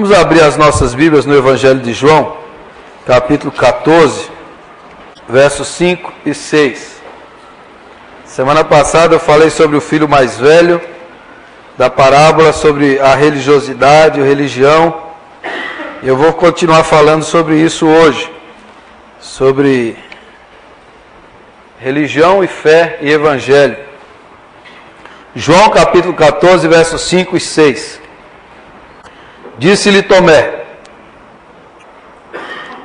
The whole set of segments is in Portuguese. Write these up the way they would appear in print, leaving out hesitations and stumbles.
Vamos abrir as nossas Bíblias no Evangelho de João, capítulo 14, versos 5 e 6. Semana passada eu falei sobre o filho mais velho, da parábola sobre a religiosidade, a religião. E eu vou continuar falando sobre isso hoje, sobre religião e fé e evangelho. João capítulo 14, versos 5 e 6. Disse-lhe Tomé: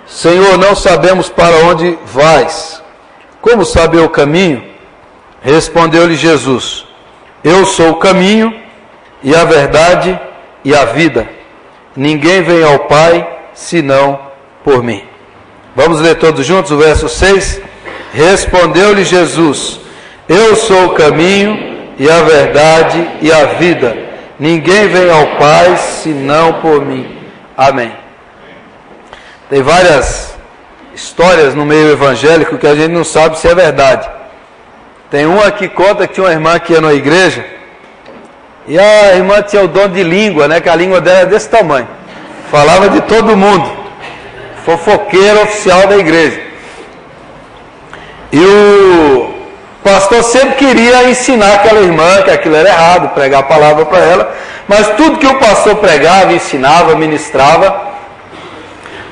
Senhor, não sabemos para onde vais. Como saber o caminho? Respondeu-lhe Jesus: Eu sou o caminho e a verdade e a vida. Ninguém vem ao Pai senão por mim. Vamos ler todos juntos o verso 6? Respondeu-lhe Jesus: Eu sou o caminho e a verdade e a vida. Ninguém vem ao Pai senão por mim. Amém. Tem várias histórias no meio evangélico que a gente não sabe se é verdade. Tem uma que conta que tinha uma irmã que ia na igreja e a irmã tinha o dom de língua, né? Que a língua dela era desse tamanho. Falava de todo mundo. Fofoqueira oficial da igreja. E o pastor sempre queria ensinar aquela irmã que aquilo era errado, pregar a palavra para ela. Mas tudo que o pastor pregava, ensinava, ministrava,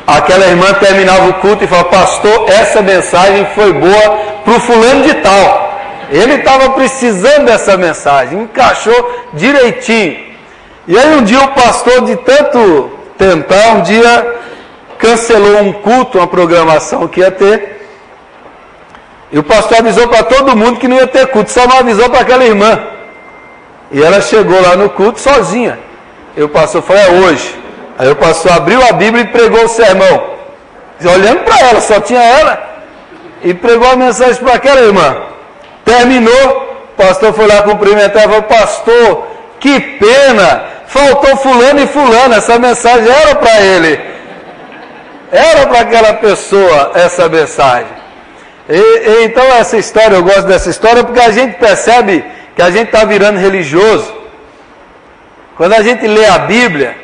aquela irmã terminava o culto e falava: pastor, essa mensagem foi boa para o fulano de tal. Ele estava precisando dessa mensagem, encaixou direitinho. E aí um dia o pastor, de tanto tentar, um dia cancelou um culto, uma programação que ia ter. E o pastor avisou para todo mundo que não ia ter culto, só não avisou para aquela irmã. E ela chegou lá no culto sozinha. E o pastor falou: é hoje. Aí o pastor abriu a Bíblia e pregou o sermão. Olhando para ela, só tinha ela. E pregou a mensagem para aquela irmã. Terminou, o pastor foi lá cumprimentar e falou: pastor, que pena, faltou fulano e fulano, essa mensagem era para ele. Era para aquela pessoa essa mensagem. Então essa história, eu gosto dessa história porque a gente percebe que a gente está virando religioso quando a gente lê a Bíblia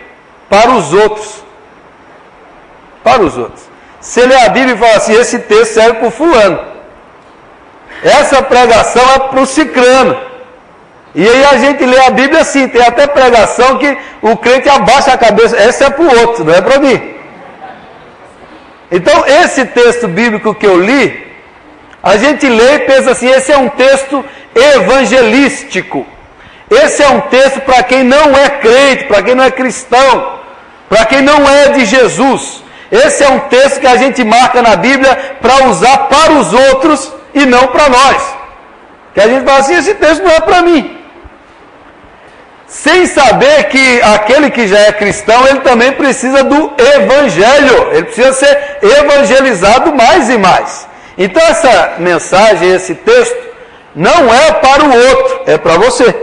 para os outros. Para os outros. Você lê a Bíblia e fala assim: esse texto serve para o fulano. Essa pregação é para o cicrano. E aí a gente lê a Bíblia assim, tem até pregação que o crente abaixa a cabeça: essa é para o outro, não é para mim. Então esse texto bíblico que eu li, a gente lê e pensa assim: esse é um texto evangelístico. Esse é um texto para quem não é crente, para quem não é cristão, para quem não é de Jesus. Esse é um texto que a gente marca na Bíblia para usar para os outros e não para nós. Que a gente fala assim: esse texto não é para mim. Sem saber que aquele que já é cristão, ele também precisa do evangelho. Ele precisa ser evangelizado mais e mais. Então essa mensagem, esse texto, não é para o outro, é para você.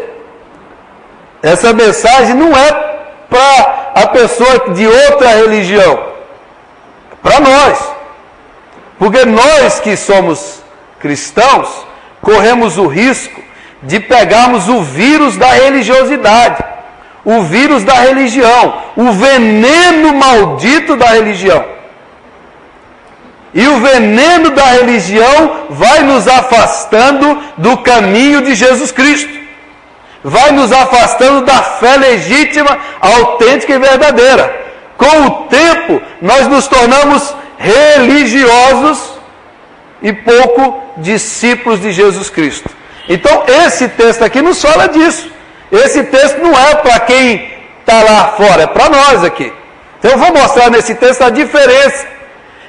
Essa mensagem não é para a pessoa de outra religião, é para nós. Porque nós que somos cristãos, corremos o risco de pegarmos o vírus da religiosidade, o vírus da religião, o veneno maldito da religião. E o veneno da religião vai nos afastando do caminho de Jesus Cristo. Vai nos afastando da fé legítima, autêntica e verdadeira. Com o tempo, nós nos tornamos religiosos e pouco discípulos de Jesus Cristo. Então esse texto aqui nos fala disso. Esse texto não é para quem está lá fora, é para nós aqui. Então eu vou mostrar nesse texto a diferença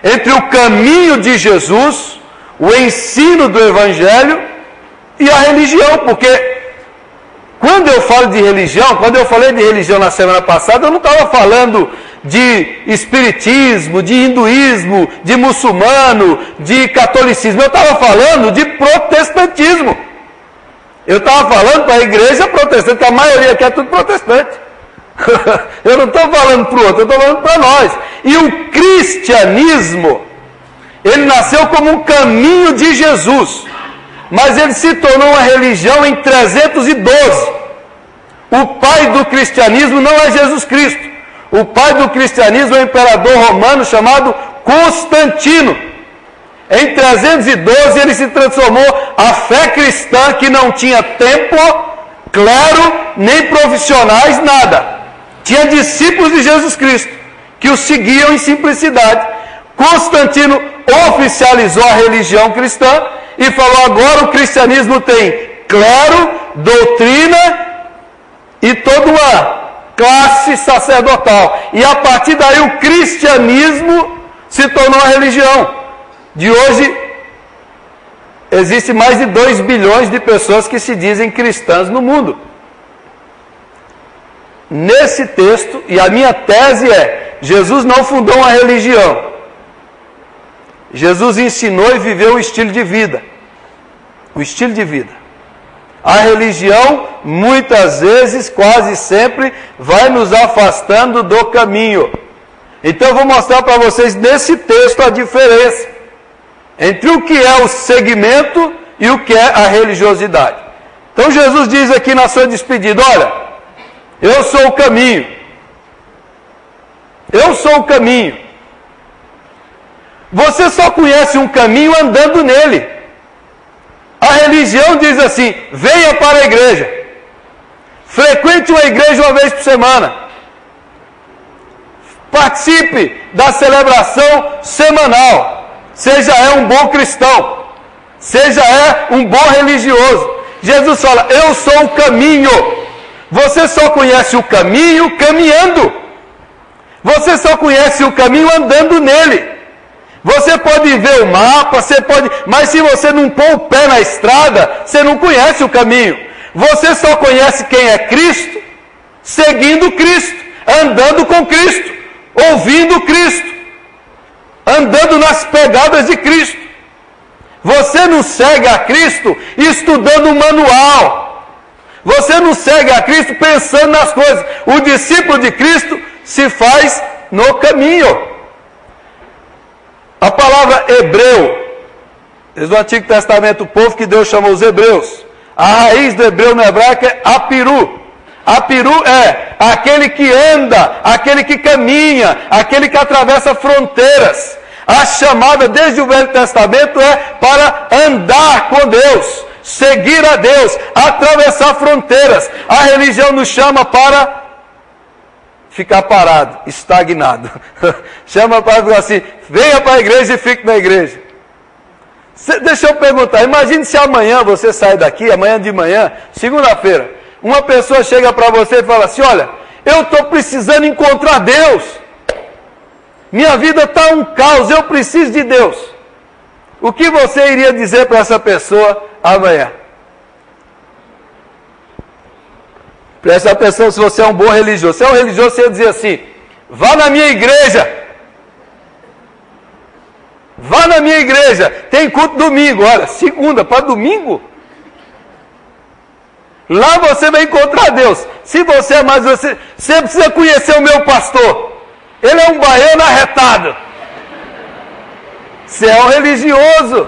entre o caminho de Jesus, o ensino do Evangelho e a religião. Porque quando eu falo de religião, quando eu falei de religião na semana passada, eu não estava falando de espiritismo, de hinduísmo, de muçulmano, de catolicismo. Eu estava falando de protestantismo. Eu estava falando para a igreja protestante, que a maioria aqui é tudo protestante. Eu não estou falando para o outro, eu estou falando para nós. E o cristianismo, ele nasceu como um caminho de Jesus, mas ele se tornou uma religião em 312. O pai do cristianismo não é Jesus Cristo. O pai do cristianismo é um imperador romano chamado Constantino. Em 312 ele se transformou a fé cristã, que não tinha templo, clero, nem profissionais, nada. Tinha discípulos de Jesus Cristo, que o seguiam em simplicidade. Constantino oficializou a religião cristã e falou: agora o cristianismo tem clero, doutrina e toda uma classe sacerdotal. E a partir daí o cristianismo se tornou a religião. De hoje, existe mais de 2 bilhões de pessoas que se dizem cristãs no mundo. Nesse texto, e a minha tese é: Jesus não fundou uma religião. Jesus ensinou e viveu o estilo de vida. O estilo de vida. A religião, muitas vezes, quase sempre, vai nos afastando do caminho. Então eu vou mostrar para vocês nesse texto a diferença entre o que é o segmento e o que é a religiosidade. Então Jesus diz aqui na sua despedida: olha, eu sou o caminho. Eu sou o caminho. Você só conhece um caminho andando nele. A religião diz assim: venha para a igreja. Frequente uma igreja uma vez por semana. Participe da celebração semanal. Você já é um bom cristão. Você já é um bom religioso. Jesus fala: eu sou o caminho. Você só conhece o caminho caminhando. Você só conhece o caminho andando nele. Você pode ver o mapa, mas se você não pôr o pé na estrada, você não conhece o caminho. Você só conhece quem é Cristo, seguindo Cristo, andando com Cristo, ouvindo Cristo, andando nas pegadas de Cristo. Você não segue a Cristo estudando o manual. Você não segue a Cristo pensando nas coisas. O discípulo de Cristo se faz no caminho. A palavra hebreu, diz no Antigo Testamento, o povo que Deus chamou os hebreus. A raiz do hebreu no hebraico é apiru. Apiru é aquele que anda, aquele que caminha, aquele que atravessa fronteiras. A chamada desde o Velho Testamento é para andar com Deus, seguir a Deus, atravessar fronteiras. A religião nos chama para ficar parado, estagnado. Chama para ficar assim: venha para a igreja e fique na igreja. Deixa eu perguntar, imagine se amanhã você sai daqui, amanhã de manhã, segunda-feira, uma pessoa chega para você e fala assim: olha, eu estou precisando encontrar Deus. Minha vida está um caos, eu preciso de Deus. O que você iria dizer para essa pessoa amanhã? Presta atenção se você é um bom religioso. Se é um religioso, você ia dizer assim: vá na minha igreja. Vá na minha igreja. Tem culto domingo. Olha, segunda para domingo. Lá você vai encontrar Deus. Se você é mais você precisa conhecer o meu pastor. Ele é um baiano arretado. Você é um religioso.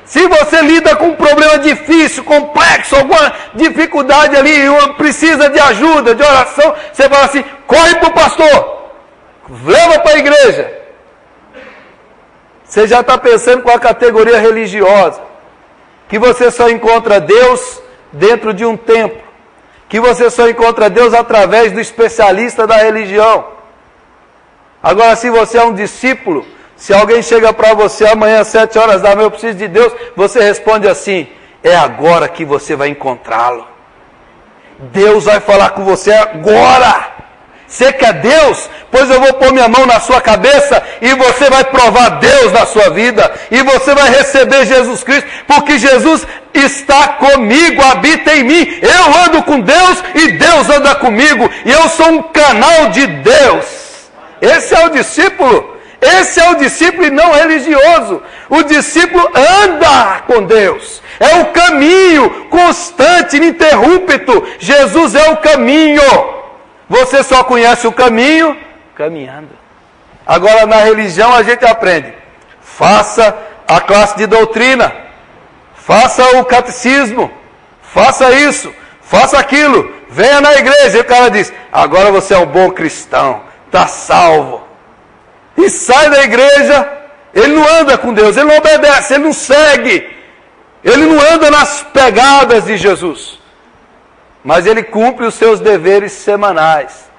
Se você lida com um problema difícil, complexo, alguma dificuldade ali, precisa de ajuda, de oração, você fala assim: corre para o pastor, leva para a igreja. Você já está pensando com a categoria religiosa, que você só encontra Deus dentro de um templo, que você só encontra Deus através do especialista da religião. Agora, se você é um discípulo, se alguém chega para você amanhã às 7 horas da manhã: eu preciso de Deus, você responde assim: é agora que você vai encontrá-lo. Deus vai falar com você agora. Você quer Deus? Pois eu vou pôr minha mão na sua cabeça e você vai provar Deus na sua vida. E você vai receber Jesus Cristo, porque Jesus está comigo, habita em mim. Eu ando com Deus e Deus anda comigo. E eu sou um canal de Deus. Esse é o discípulo. Esse é o discípulo e não religioso. O discípulo anda com Deus. É o caminho constante, ininterrupto. Jesus é o caminho. Você só conhece o caminho caminhando. Agora na religião a gente aprende: faça a classe de doutrina, faça o catecismo, faça isso, faça aquilo, venha na igreja. E o cara diz: agora você é um bom cristão. está salvo. E sai da igreja, ele não anda com Deus, ele não obedece, ele não segue, ele não anda nas pegadas de Jesus. Mas ele cumpre os seus deveres semanais.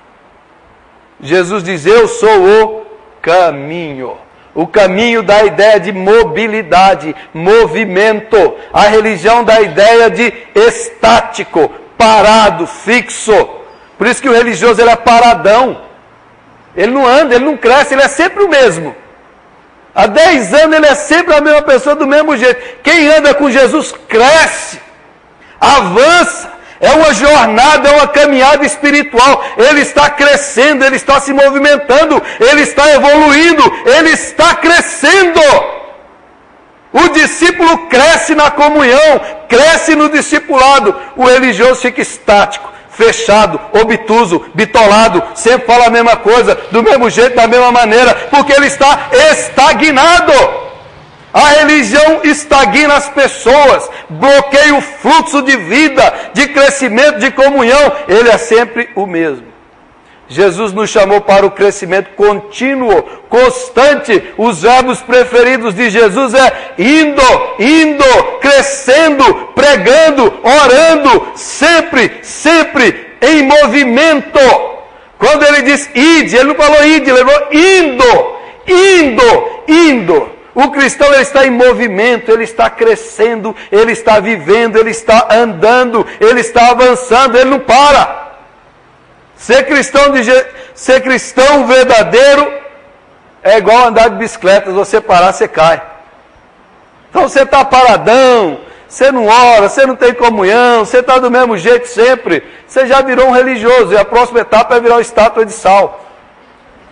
Jesus diz, eu sou o caminho. O caminho dá a ideia de mobilidade, movimento. A religião dá a ideia de estático, parado, fixo. Por isso que o religioso ele é paradão. Ele não anda, ele não cresce, ele é sempre o mesmo. Há 10 anos ele é sempre a mesma pessoa do mesmo jeito. Quem anda com Jesus cresce, avança. É uma jornada, é uma caminhada espiritual. Ele está crescendo, ele está se movimentando, ele está evoluindo, ele está crescendo. O discípulo cresce na comunhão, cresce no discipulado. O religioso fica estático, fechado, obtuso, bitolado, sempre fala a mesma coisa, do mesmo jeito, da mesma maneira, porque ele está estagnado. A religião estagna as pessoas, bloqueia o fluxo de vida, de crescimento, de comunhão. Ele é sempre o mesmo. Jesus nos chamou para o crescimento contínuo, constante. Os verbos preferidos de Jesus é indo, crescendo, pregando, orando, sempre em movimento. Quando ele diz ide, ele não falou ide, ele falou indo. O cristão ele está em movimento, ele está crescendo, ele está vivendo, ele está andando, ele está avançando, ele não para. Ser cristão verdadeiro é igual andar de bicicleta, se você parar, você cai. Então você está paradão, você não ora, você não tem comunhão, você está do mesmo jeito sempre, você já virou um religioso, e a próxima etapa é virar uma estátua de sal.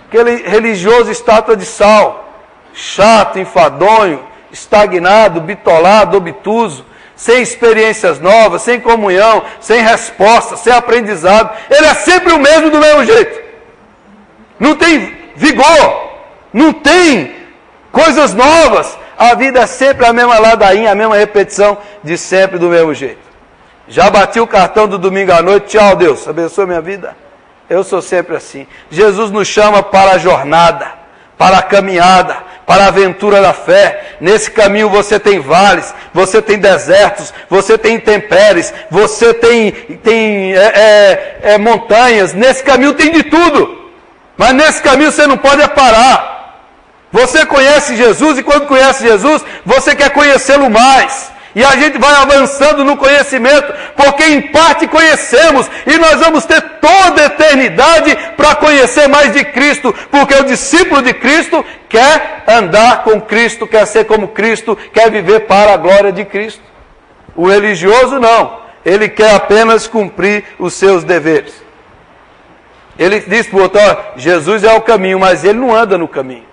Aquele religioso estátua de sal. Chato, enfadonho, estagnado, bitolado, obtuso, sem experiências novas, sem comunhão, sem resposta, sem aprendizado. Ele é sempre o mesmo do mesmo jeito. Não tem vigor, não tem coisas novas. A vida é sempre a mesma ladainha, a mesma repetição de sempre do mesmo jeito. Já bati o cartão do domingo à noite, tchau Deus, abençoa minha vida. Eu sou sempre assim. Jesus nos chama para a jornada, para a caminhada, para a aventura da fé. Nesse caminho você tem vales, você tem desertos, você tem intempéries, você tem montanhas. Nesse caminho tem de tudo, mas nesse caminho você não pode parar. Você conhece Jesus e quando conhece Jesus, você quer conhecê-lo mais. E a gente vai avançando no conhecimento, porque em parte conhecemos, e nós vamos ter toda a eternidade para conhecer mais de Cristo, porque o discípulo de Cristo quer andar com Cristo, quer ser como Cristo, quer viver para a glória de Cristo. O religioso não, ele quer apenas cumprir os seus deveres. Ele diz para o outro, Jesus é o caminho, mas ele não anda no caminho.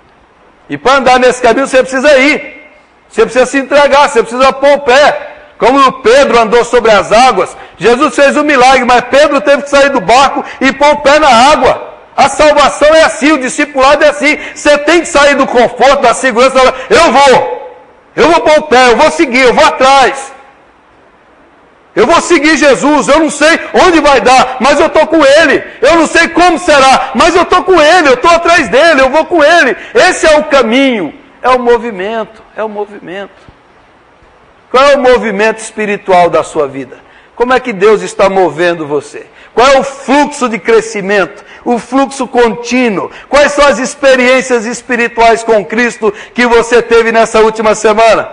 E para andar nesse caminho você precisa ir. Você precisa se entregar, você precisa pôr o pé. Como Pedro andou sobre as águas, Jesus fez um milagre, mas Pedro teve que sair do barco e pôr o pé na água. A salvação é assim, o discipulado é assim. Você tem que sair do conforto, da segurança. Eu vou pôr o pé, eu vou seguir, eu vou atrás. Eu vou seguir Jesus, eu não sei onde vai dar, mas eu estou com Ele. Eu não sei como será, mas eu estou com Ele, eu estou atrás dEle, eu vou com Ele. Esse é o caminho. É o movimento, é o movimento. Qual é o movimento espiritual da sua vida? Como é que Deus está movendo você? Qual é o fluxo de crescimento? O fluxo contínuo? Quais são as experiências espirituais com Cristo que você teve nessa última semana?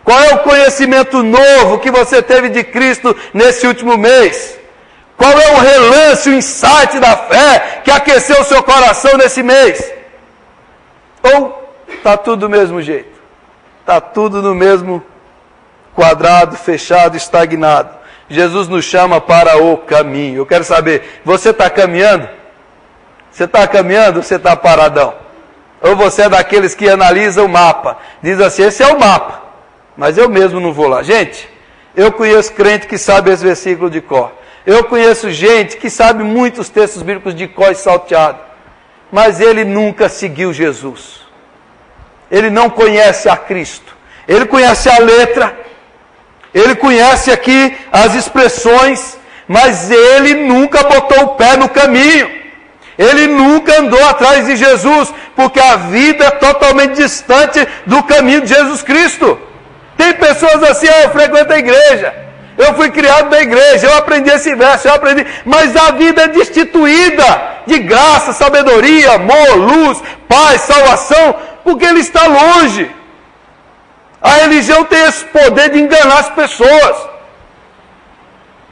Qual é o conhecimento novo que você teve de Cristo nesse último mês? Qual é o relance, o insight da fé que aqueceu o seu coração nesse mês? Ou está tudo do mesmo jeito? Está tudo no mesmo quadrado, fechado, estagnado. Jesus nos chama para o caminho. Eu quero saber, você está caminhando? Você está caminhando ou você está paradão? Ou você é daqueles que analisa o mapa? Diz assim, esse é o mapa, mas eu mesmo não vou lá. Gente, eu conheço crente que sabe esse versículo de cor. Eu conheço gente que sabe muitos textos bíblicos de cor e salteado. Mas ele nunca seguiu Jesus. Ele não conhece a Cristo. Ele conhece a letra. Ele conhece aqui as expressões. Mas ele nunca botou o pé no caminho. Ele nunca andou atrás de Jesus, porque a vida é totalmente distante do caminho de Jesus Cristo. Tem pessoas assim, eu frequento a igreja, eu fui criado na igreja, eu aprendi esse verso, mas a vida é destituída de graça, sabedoria, amor, luz, paz, salvação, porque ele está longe. A religião tem esse poder de enganar as pessoas,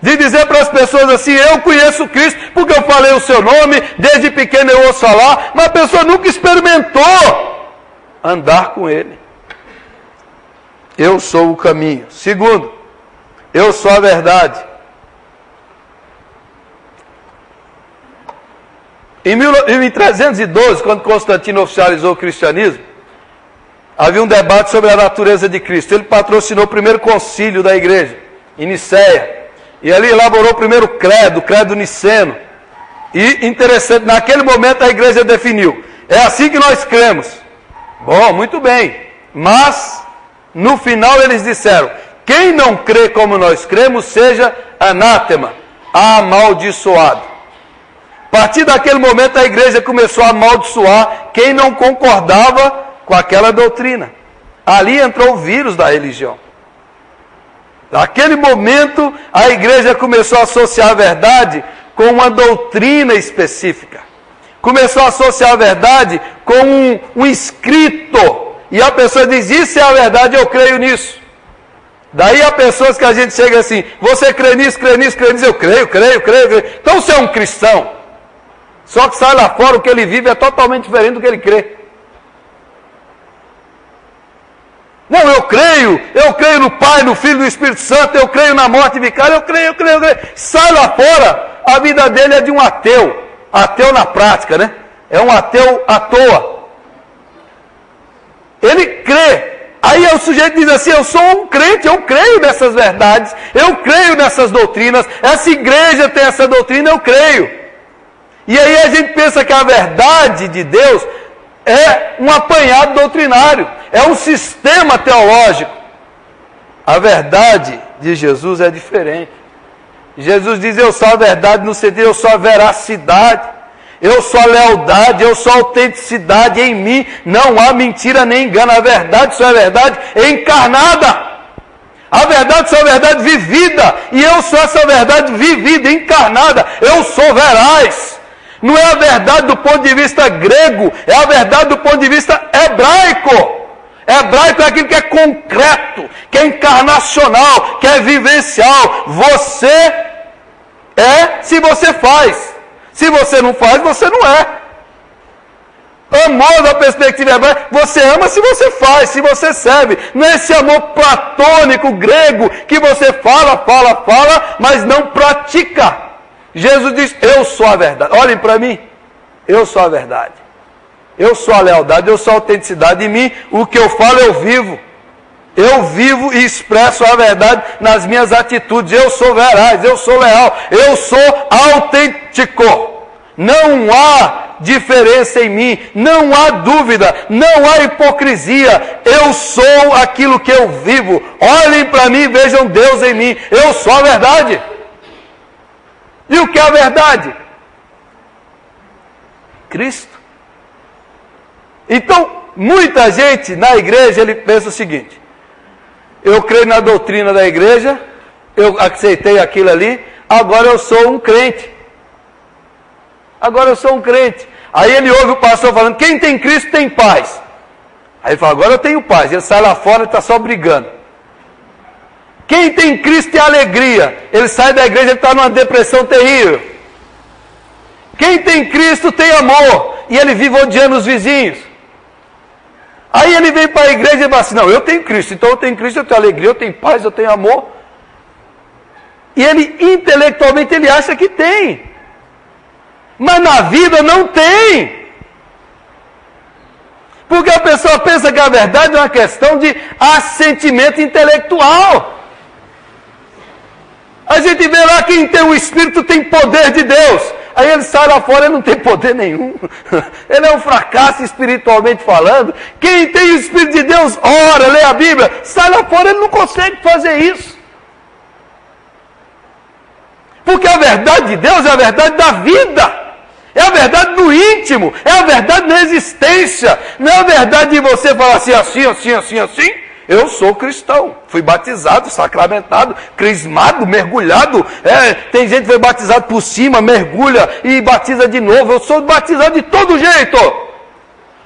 de dizer para as pessoas assim, eu conheço Cristo, porque eu falei o seu nome, desde pequeno eu ouço falar, mas a pessoa nunca experimentou andar com Ele. Eu sou o caminho. Segundo, eu sou a verdade. Em 312, quando Constantino oficializou o cristianismo, havia um debate sobre a natureza de Cristo. Ele patrocinou o primeiro concílio da igreja, em Nicéia. E ali elaborou o primeiro credo, o credo niceno. E interessante, naquele momento a igreja definiu, é assim que nós cremos. Bom, muito bem. Mas, no final eles disseram, quem não crê como nós cremos, seja anátema, amaldiçoado. A partir daquele momento a igreja começou a amaldiçoar quem não concordava com aquela doutrina. Ali entrou o vírus da religião. Naquele momento, a igreja começou a associar a verdade com uma doutrina específica. Começou a associar a verdade com um escrito. E a pessoa diz, isso é a verdade, eu creio nisso. Daí há pessoas que a gente chega assim, você crê nisso, eu creio. Então você é um cristão. Só que sai lá fora, o que ele vive é totalmente diferente do que ele crê. Não, eu creio no Pai, no Filho e no Espírito Santo, eu creio na morte vicária, eu creio. Sai lá fora, a vida dele é de um ateu na prática, né? É um ateu à toa. Ele crê. Aí o sujeito diz assim, eu sou um crente, eu creio nessas verdades, eu creio nessas doutrinas, essa igreja tem essa doutrina, eu creio. E aí a gente pensa que a verdade de Deus é um apanhado doutrinário, é um sistema teológico. A verdade de Jesus é diferente. Jesus diz, eu sou a verdade no sentido, eu sou a veracidade, eu sou a lealdade, eu sou a autenticidade em mim, não há mentira nem engano, a verdade só é a verdade encarnada. A verdade só é a verdade vivida, e eu sou essa verdade vivida, encarnada, eu sou veraz. Não é a verdade do ponto de vista grego, é a verdade do ponto de vista hebraico. Hebraico é aquilo que é concreto, que é encarnacional, que é vivencial. Você é se você faz. Se você não faz, você não é. Amor da perspectiva hebraica, você ama se você faz, se você serve. Não é esse amor platônico grego que você fala, mas não pratica. Jesus diz, eu sou a verdade. Olhem para mim, eu sou a verdade. Eu sou a lealdade, eu sou a autenticidade. Em mim, o que eu falo, eu vivo. Eu vivo e expresso a verdade nas minhas atitudes. Eu sou veraz, eu sou leal, eu sou autêntico. Não há diferença em mim, não há dúvida, não há hipocrisia. Eu sou aquilo que eu vivo. Olhem para mim e vejam Deus em mim. Eu sou a verdade. E o que é a verdade? Cristo. Então, muita gente na igreja, ele pensa o seguinte, eu creio na doutrina da igreja, eu aceitei aquilo ali, agora eu sou um crente. Agora eu sou um crente. Aí ele ouve o pastor falando, quem tem Cristo tem paz. Aí ele fala, agora eu tenho paz. Ele sai lá fora e está só brigando. Quem tem Cristo tem alegria. Ele sai da igreja e está numa depressão terrível. Quem tem Cristo tem amor. E ele vive odiando os vizinhos. Aí ele vem para a igreja e fala assim, não, eu tenho Cristo, então eu tenho Cristo, eu tenho alegria, eu tenho paz, eu tenho amor. E ele, intelectualmente, ele acha que tem. Mas na vida não tem. Porque a pessoa pensa que a verdade é uma questão de assentimento intelectual. A gente vê lá quem tem o Espírito tem poder de Deus. Aí ele sai lá fora e não tem poder nenhum. Ele é um fracasso espiritualmente falando. Quem tem o Espírito de Deus, ora, lê a Bíblia, sai lá fora, ele não consegue fazer isso. Porque a verdade de Deus é a verdade da vida. É a verdade no íntimo, é a verdade na existência. Não é a verdade de você falar assim, assim. Eu sou cristão, fui batizado, sacramentado, crismado, mergulhado. Tem gente que foi batizado por cima, mergulha e batiza de novo. Eu sou batizado de todo jeito.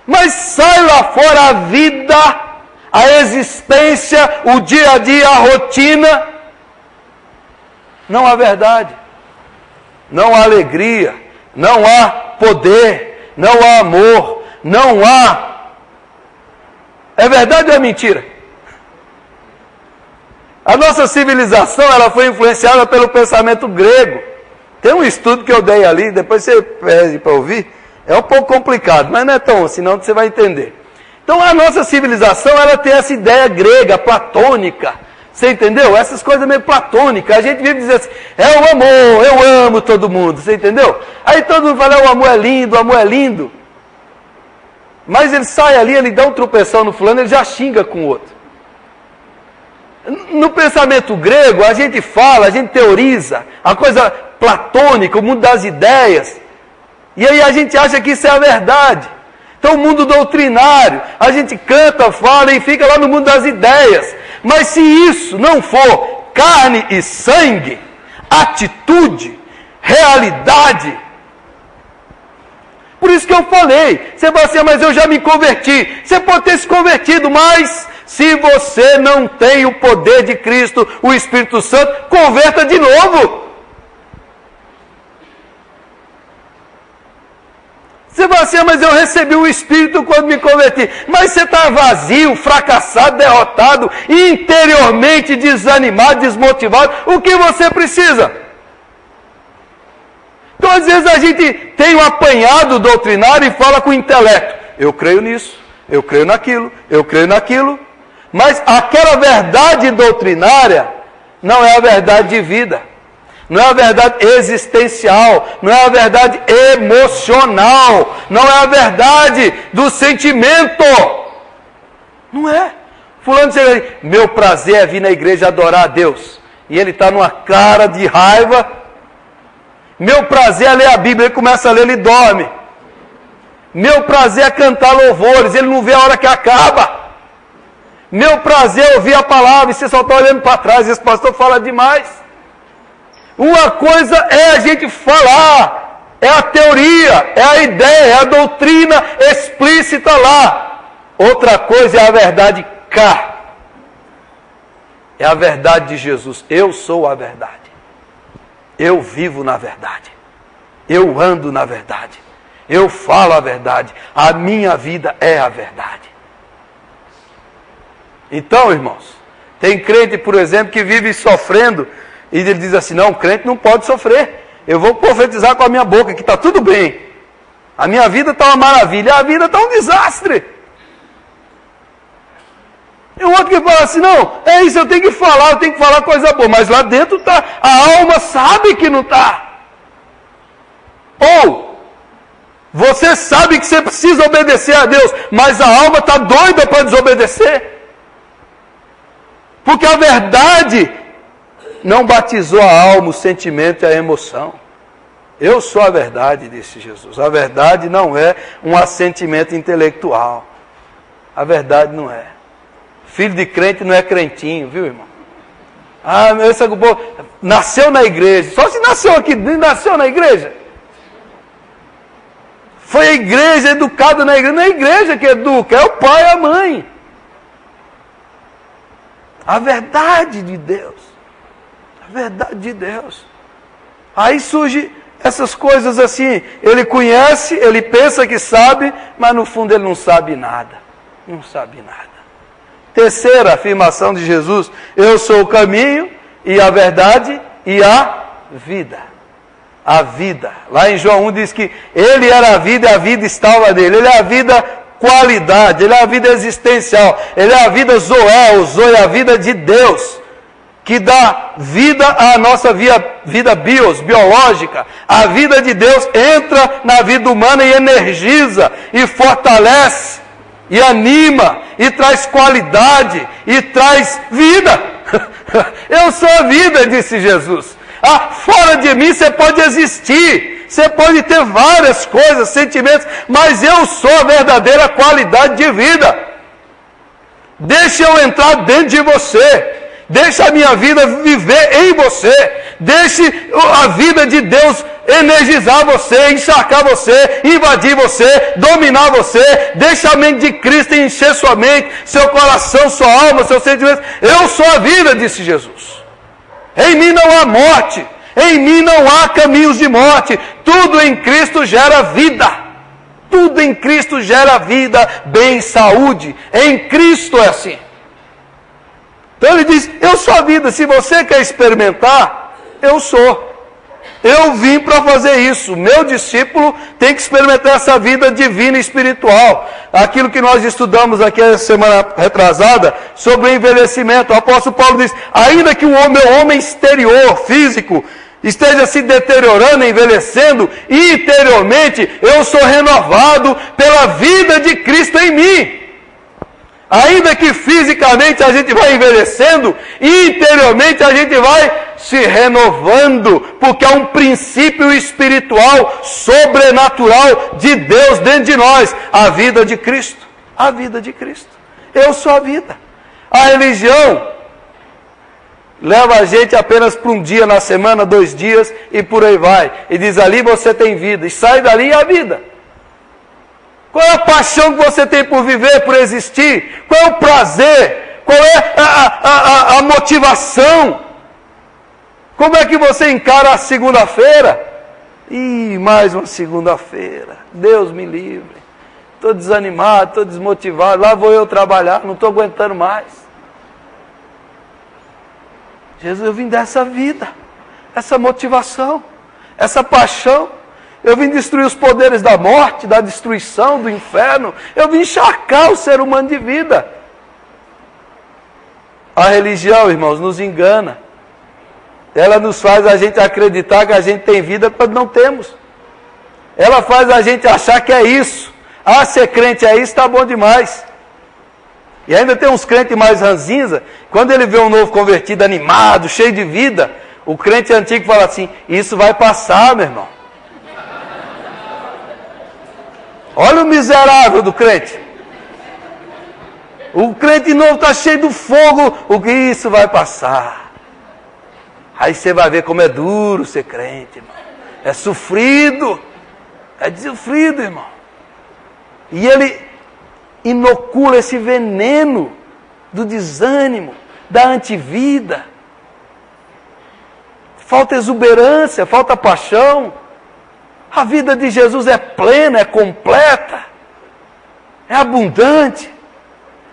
Mas sai lá fora a vida, a existência, o dia a dia, a rotina. Não há verdade, não há alegria, não há poder, não há amor, não há... É verdade ou é mentira? A nossa civilização, ela foi influenciada pelo pensamento grego. Tem um estudo que eu dei ali, depois você pede para ouvir. É um pouco complicado, mas não é tão, senão você vai entender. Então a nossa civilização, ela tem essa ideia grega, platônica. Você entendeu? Essas coisas meio platônicas. A gente vive dizendo assim, é o amor, eu amo todo mundo. Você entendeu? Aí todo mundo fala, o amor é lindo, o amor é lindo. Mas ele sai ali, ele dá um tropeção no fulano, ele já xinga com o outro. No pensamento grego, a gente fala, a gente teoriza, a coisa platônica, o mundo das ideias, e aí a gente acha que isso é a verdade. Então o mundo doutrinário, a gente canta, fala e fica lá no mundo das ideias. Mas se isso não for carne e sangue, atitude, realidade... Por isso que eu falei, você vai assim, mas eu já me converti. Você pode ter se convertido, mas se você não tem o poder de Cristo, o Espírito Santo, converta de novo. Você vai assim, mas eu recebi o Espírito quando me converti. Mas você está vazio, fracassado, derrotado, interiormente desanimado, desmotivado. O que você precisa? Então, às vezes, a gente tem um apanhado doutrinário e fala com o intelecto. Eu creio nisso, eu creio naquilo, eu creio naquilo. Mas aquela verdade doutrinária não é a verdade de vida. Não é a verdade existencial, não é a verdade emocional, não é a verdade do sentimento. Não é. Fulano chega aí, meu prazer é vir na igreja adorar a Deus. E ele está numa cara de raiva. Meu prazer é ler a Bíblia, ele começa a ler, ele dorme. Meu prazer é cantar louvores, ele não vê a hora que acaba. Meu prazer é ouvir a palavra, e você só está olhando para trás, esse pastor fala demais. Uma coisa é a gente falar, é a teoria, é a ideia, é a doutrina explícita lá. Outra coisa é a verdade cá. É a verdade de Jesus. Eu sou a verdade. Eu vivo na verdade. Eu ando na verdade. Eu falo a verdade. A minha vida é a verdade. Então, irmãos, tem crente, por exemplo, que vive sofrendo e ele diz assim, não, crente não pode sofrer. Eu vou profetizar com a minha boca que está tudo bem. A minha vida está uma maravilha, a vida está um desastre. E o outro que fala assim, não, é isso, eu tenho que falar coisa boa, mas lá dentro está, a alma sabe que não está. Ou, você sabe que você precisa obedecer a Deus, mas a alma está doida para desobedecer. Porque a verdade não batizou a alma, o sentimento e a emoção. Eu sou a verdade, disse Jesus. A verdade não é um assentimento intelectual. A verdade não é. Filho de crente não é crentinho, viu, irmão? Ah, esse nasceu na igreja. Só se nasceu aqui, nasceu na igreja. Foi a igreja, educado na igreja. Não é a igreja que educa, é o pai e a mãe. A verdade de Deus. A verdade de Deus. Aí surge essas coisas assim. Ele conhece, ele pensa que sabe, mas no fundo ele não sabe nada. Não sabe nada. Terceira afirmação de Jesus, eu sou o caminho e a verdade e a vida. A vida. Lá em João 1 diz que ele era a vida e a vida estava nele. Ele é a vida qualidade, ele é a vida existencial. Ele é a vida zoé, o zoe é a vida de Deus. Que dá vida à nossa vida biológica. A vida de Deus entra na vida humana e energiza, e fortalece, e anima, e traz qualidade, e traz vida. Eu sou a vida, disse Jesus. Ah, fora de mim você pode existir, você pode ter várias coisas, sentimentos, mas eu sou a verdadeira qualidade de vida. Deixa eu entrar dentro de você. Deixa a minha vida viver em você. Deixe a vida de Deus energizar você, encharcar você, invadir você, dominar você. Deixa a mente de Cristo encher sua mente, seu coração, sua alma, seus sentimentos. Eu sou a vida, disse Jesus. Em mim não há morte. Em mim não há caminhos de morte. Tudo em Cristo gera vida. Tudo em Cristo gera vida, bem, saúde. Em Cristo é assim. Então ele diz, eu sou a vida. Se você quer experimentar, eu sou. Eu vim para fazer isso. Meu discípulo tem que experimentar essa vida divina e espiritual. Aquilo que nós estudamos aqui a semana retrasada, sobre o envelhecimento. O apóstolo Paulo diz, ainda que o meu homem exterior, físico, esteja se deteriorando, envelhecendo, interiormente eu sou renovado pela vida de Cristo em mim. Ainda que fisicamente a gente vai envelhecendo, interiormente a gente vai se renovando, porque há um princípio espiritual, sobrenatural de Deus dentro de nós, a vida de Cristo. A vida de Cristo. Eu sou a vida. A religião leva a gente apenas para um dia na semana, 2 dias e por aí vai. E diz, ali você tem vida. E sai dali a vida. Qual é a paixão que você tem por viver, por existir? Qual é o prazer? Qual é a motivação? Como é que você encara a segunda-feira? Ih, mais uma segunda-feira. Deus me livre. Estou desanimado, estou desmotivado. Lá vou eu trabalhar, não estou aguentando mais. Jesus, eu vim dessa vida, essa motivação, essa paixão. Eu vim destruir os poderes da morte, da destruição, do inferno. Eu vim encharcar o ser humano de vida. A religião, irmãos, nos engana. Ela nos faz a gente acreditar que a gente tem vida quando não temos. Ela faz a gente achar que é isso. Ah, ser crente é isso, está bom demais. E ainda tem uns crentes mais ranzinza. Quando ele vê um novo convertido animado, cheio de vida, o crente antigo fala assim, isso vai passar, meu irmão. Olha o miserável do crente. O crente novo está cheio do fogo. O que isso vai passar? Aí você vai ver como é duro ser crente, irmão. É sofrido. É sofrido, irmão. E ele inocula esse veneno do desânimo, da antivida. Falta exuberância, falta paixão. A vida de Jesus é plena, é completa, é abundante.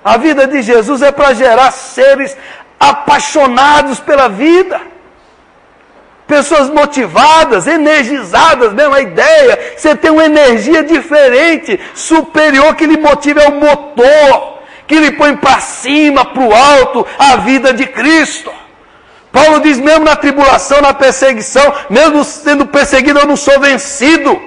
A vida de Jesus é para gerar seres apaixonados pela vida. Pessoas motivadas, energizadas, mesmo a ideia. Você tem uma energia diferente, superior, que lhe motiva é o motor, que lhe põe para cima, para o alto, a vida de Cristo. Paulo diz, mesmo na tribulação, na perseguição, mesmo sendo perseguido, eu não sou vencido.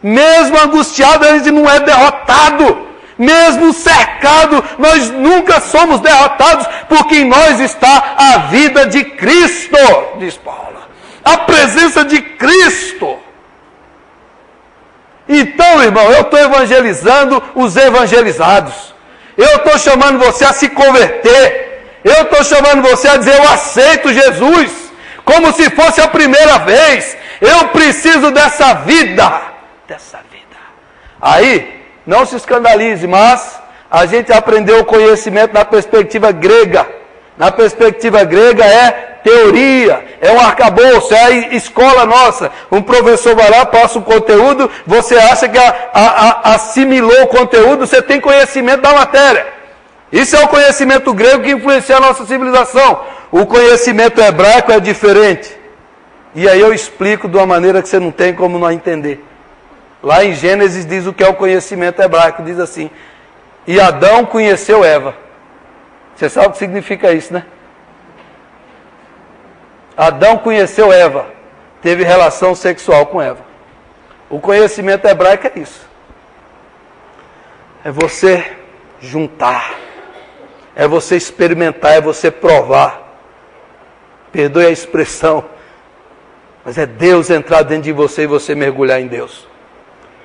Mesmo angustiado, a gente não é derrotado. Mesmo cercado, nós nunca somos derrotados, porque em nós está a vida de Cristo, diz Paulo. A presença de Cristo. Então, irmão, eu estou evangelizando os evangelizados. Eu estou chamando você a se converter. Eu estou chamando você a dizer, eu aceito Jesus, como se fosse a primeira vez. Eu preciso dessa vida. Dessa vida. Aí, não se escandalize, mas a gente aprendeu o conhecimento na perspectiva grega. Na perspectiva grega é teoria, é um arcabouço, é a escola nossa. Um professor vai lá, passa um conteúdo, você acha que assimilou o conteúdo, você tem conhecimento da matéria. Isso é o conhecimento grego que influencia a nossa civilização. O conhecimento hebraico é diferente. E aí eu explico de uma maneira que você não tem como não entender. Lá em Gênesis diz o que é o conhecimento hebraico. Diz assim, e Adão conheceu Eva. Você sabe o que significa isso, né? Adão conheceu Eva. Teve relação sexual com Eva. O conhecimento hebraico é isso. É você juntar. É você experimentar, é você provar. Perdoe a expressão. Mas é Deus entrar dentro de você e você mergulhar em Deus.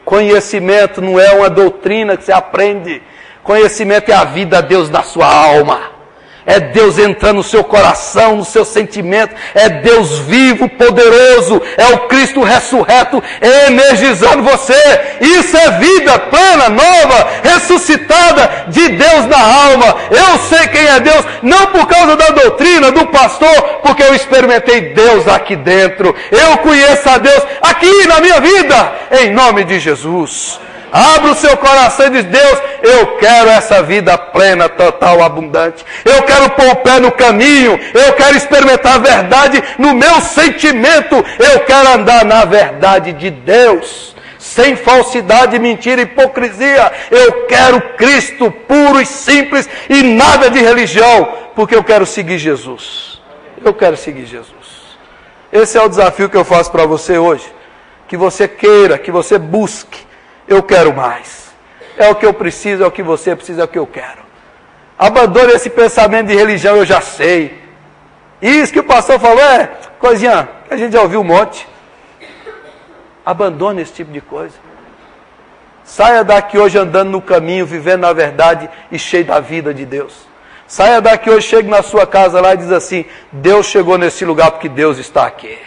Conhecimento não é uma doutrina que você aprende. Conhecimento é a vida a Deus na sua alma. É Deus entrando no seu coração, no seu sentimento. É Deus vivo, poderoso. É o Cristo ressurreto energizando você. Isso é vida plena, nova, ressuscitada de Deus na alma. Eu sei quem é Deus, não por causa da doutrina, do pastor, porque eu experimentei Deus aqui dentro. Eu conheço a Deus aqui na minha vida, em nome de Jesus. Abra o seu coração e diz: Deus, eu quero essa vida plena, total, abundante. Eu quero pôr o pé no caminho. Eu quero experimentar a verdade no meu sentimento. Eu quero andar na verdade de Deus, sem falsidade, mentira, hipocrisia. Eu quero Cristo puro e simples e nada de religião, porque eu quero seguir Jesus. Eu quero seguir Jesus. Esse é o desafio que eu faço para você hoje. Que você queira, que você busque. Eu quero mais. É o que eu preciso, é o que você precisa, é o que eu quero. Abandone esse pensamento de religião, eu já sei. Isso que o pastor falou é coisinha que a gente já ouviu um monte. Abandone esse tipo de coisa. Saia daqui hoje andando no caminho, vivendo na verdade e cheio da vida de Deus. Saia daqui hoje, chegue na sua casa lá e diz assim: Deus chegou nesse lugar porque Deus está aqui.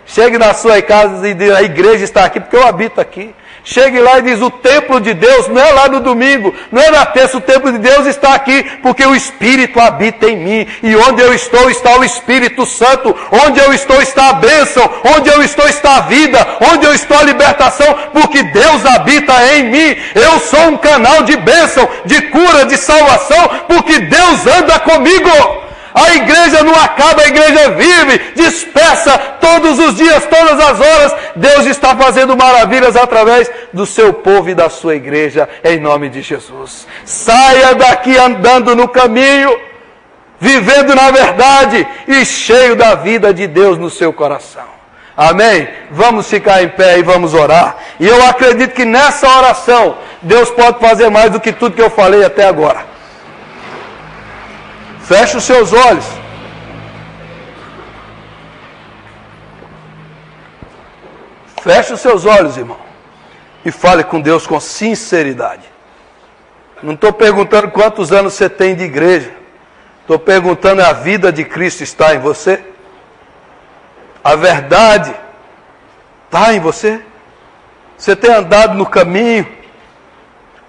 Chegue na sua casa e diz: a igreja está aqui porque eu habito aqui. Chegue lá e diz: o templo de Deus não é lá no domingo, não é na terça, o templo de Deus está aqui, porque o Espírito habita em mim, e onde eu estou está o Espírito Santo, onde eu estou está a bênção, onde eu estou está a vida, onde eu estou a libertação, porque Deus habita em mim. Eu sou um canal de bênção, de cura, de salvação, porque Deus anda comigo. A igreja não acaba, a igreja vive, dispersa todos os dias, todas as horas. Deus está fazendo maravilhas através do seu povo e da sua igreja, em nome de Jesus. Saia daqui andando no caminho, vivendo na verdade e cheio da vida de Deus no seu coração. Amém? Vamos ficar em pé e vamos orar. E eu acredito que nessa oração, Deus pode fazer mais do que tudo que eu falei até agora. Feche os seus olhos. Feche os seus olhos, irmão. E fale com Deus com sinceridade. Não estou perguntando quantos anos você tem de igreja. Estou perguntando: a vida de Cristo está em você? A verdade está em você? Você tem andado no caminho?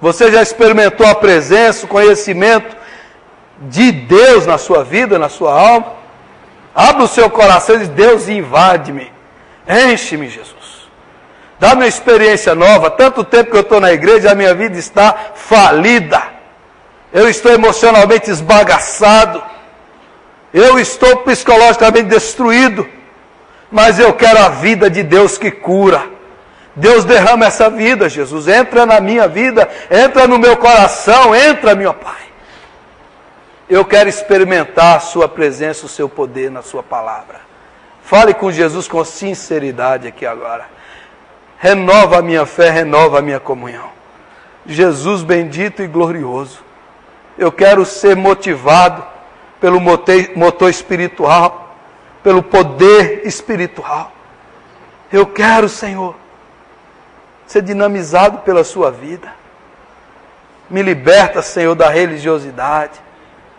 Você já experimentou a presença, o conhecimento de Deus na sua vida, na sua alma? Abra o seu coração e diz: Deus, invade-me, enche-me, Jesus. Dá-me uma experiência nova. Tanto tempo que eu estou na igreja, a minha vida está falida. Eu estou emocionalmente esbagaçado. Eu estou psicologicamente destruído. Mas eu quero a vida de Deus que cura. Deus, derrama essa vida, Jesus. Entra na minha vida, entra no meu coração, entra, meu Pai. Eu quero experimentar a sua presença, o seu poder na sua palavra. Fale com Jesus com sinceridade aqui agora. Renova a minha fé, renova a minha comunhão. Jesus bendito e glorioso. Eu quero ser motivado pelo motor espiritual, pelo poder espiritual. Eu quero, Senhor, ser dinamizado pela sua vida. Me liberta, Senhor, da religiosidade,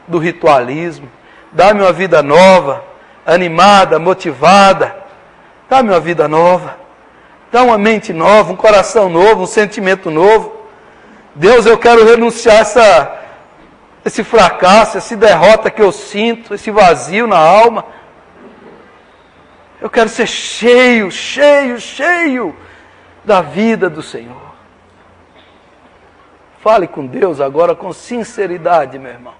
do ritualismo. Dá-me uma vida nova, animada, motivada. Dá-me uma vida nova. Dá uma mente nova, um coração novo, um sentimento novo. Deus, eu quero renunciar esse fracasso, essa derrota que eu sinto, esse vazio na alma. Eu quero ser cheio, cheio, cheio da vida do Senhor. Fale com Deus agora com sinceridade, meu irmão.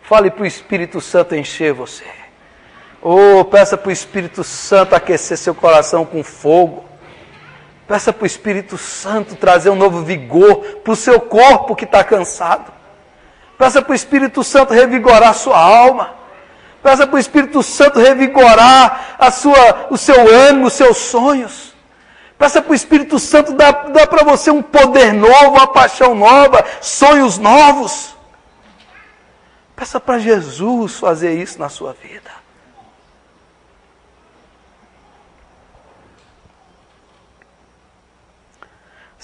Fale para o Espírito Santo encher você. Peça para o Espírito Santo aquecer seu coração com fogo. Peça para o Espírito Santo trazer um novo vigor para o seu corpo que está cansado. Peça para o Espírito Santo revigorar a sua alma. Peça para o Espírito Santo revigorar o seu ânimo, os seus sonhos. Peça para o Espírito Santo dar para você um poder novo, uma paixão nova, sonhos novos. Peça para Jesus fazer isso na sua vida.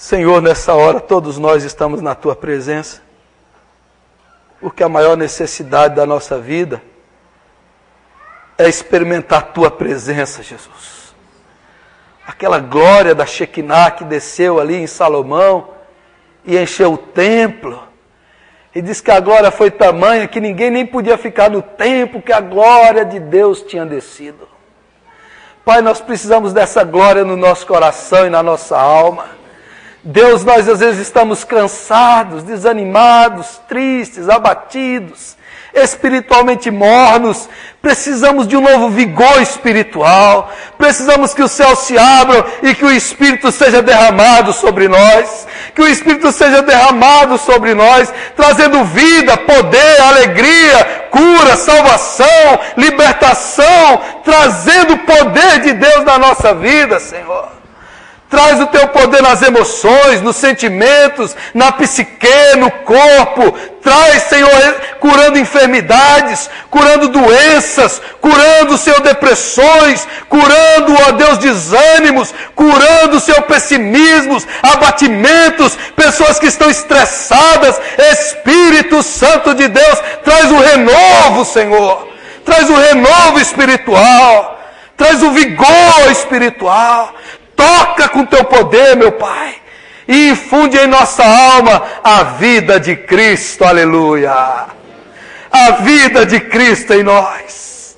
Senhor, nessa hora todos nós estamos na Tua presença, porque a maior necessidade da nossa vida é experimentar a Tua presença, Jesus. Aquela glória da Shekinah que desceu ali em Salomão e encheu o templo. E diz que a glória foi tamanha que ninguém nem podia ficar no templo, que a glória de Deus tinha descido. Pai, nós precisamos dessa glória no nosso coração e na nossa alma. Deus, nós às vezes estamos cansados, desanimados, tristes, abatidos, espiritualmente mornos. Precisamos de um novo vigor espiritual. Precisamos que os céus se abram e que o Espírito seja derramado sobre nós. Que o Espírito seja derramado sobre nós, trazendo vida, poder, alegria, cura, salvação, libertação, trazendo o poder de Deus na nossa vida, Senhor. Traz o Teu poder nas emoções, nos sentimentos, na psique, no corpo. Traz, Senhor, curando enfermidades, curando doenças, curando, Senhor, depressões, curando, ó Deus, desânimos, curando, Senhor, pessimismos, abatimentos, pessoas que estão estressadas. Espírito Santo de Deus, traz o renovo, Senhor. Traz o renovo espiritual. Traz o vigor espiritual. Toca com Teu poder, meu Pai, e infunde em nossa alma a vida de Cristo, aleluia. A vida de Cristo em nós,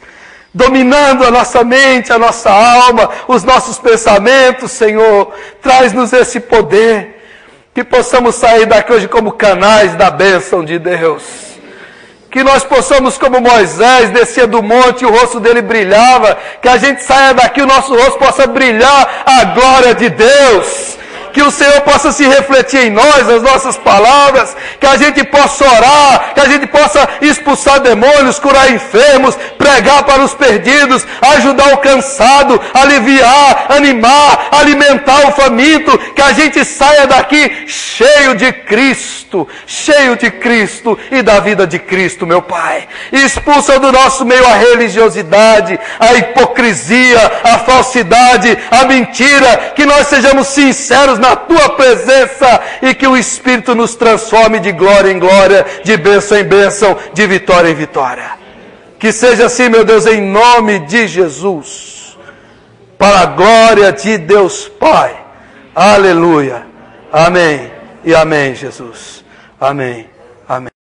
dominando a nossa mente, a nossa alma, os nossos pensamentos, Senhor. Traz-nos esse poder, que possamos sair daqui hoje como canais da bênção de Deus. Que nós possamos, como Moisés, descer do monte e o rosto dele brilhava, que a gente saia daqui e o nosso rosto possa brilhar a glória de Deus. Que o Senhor possa se refletir em nós, as nossas palavras, que a gente possa orar, que a gente possa expulsar demônios, curar enfermos, pregar para os perdidos, ajudar o cansado, aliviar, animar, alimentar o faminto, que a gente saia daqui cheio de Cristo e da vida de Cristo, meu Pai. E expulsa do nosso meio a religiosidade, a hipocrisia, a falsidade, a mentira, que nós sejamos sinceros na Tua presença e que o Espírito nos transforme de glória em glória, de bênção em bênção, de vitória em vitória. Que seja assim, meu Deus, em nome de Jesus, para a glória de Deus Pai. Aleluia. Amém e amém, Jesus. Amém. Amém.